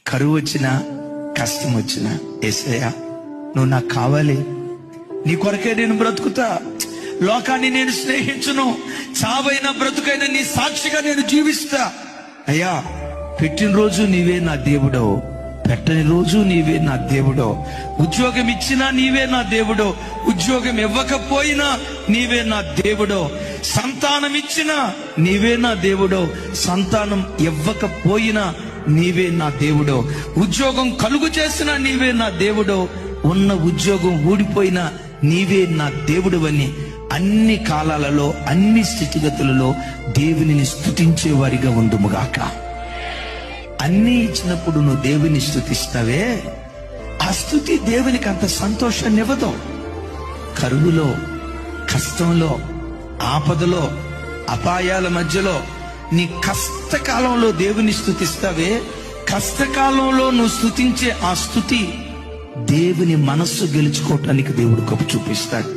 కరువు వచ్చినా, కష్టం వచ్చినా, యేసయ్యా నువ్వు నాకు కావాలి, నీ కొరకే నేను బ్రతుకుతా, లోకాన్ని నేను స్నేహించును, చావైన బ్రతుకైన నీ సాక్షిగా నేను జీవిస్తా. అయ్యా పెట్టిన రోజు నీవే నా దేవుడో, పెట్టని రోజు నీవే నా దేవుడో, ఉద్యోగం ఇచ్చినా నీవే నా దేవుడో, ఉద్యోగం ఇవ్వకపోయినా నీవే నా దేవుడో, సంతానం ఇచ్చినా నీవే నా దేవుడో, సంతానం ఇవ్వకపోయినా నీవే నా దేవుడో, ఉద్యోగం కలుగు చేసినా నీవే నా దేవుడో, ఉన్న ఉద్యోగం ఊడిపోయినా నీవే నా దేవుడు అని అన్ని కాలాలలో అన్ని స్థితిగతులలో దేవునిని స్తుతించే వారిగా ఉండుముగాక. అన్ని ఇచ్చినప్పుడు నువ్వు దేవుని స్తుతిస్తావే, ఆ స్తుతి దేవునికి అంత సంతోషాన్ని ఇవ్వదు. కరువులో, కష్టంలో, ఆపదలో, అపాయాల మధ్యలో, నీ కష్టకాలంలో దేవుని స్తుతిస్తావే, కష్టకాలంలో నువ్వు స్తుతించే ఆ స్తుతి దేవుని మనస్సు గెలుచుకోవటానికి దేవుడు కప్పు చూపిస్తాడు.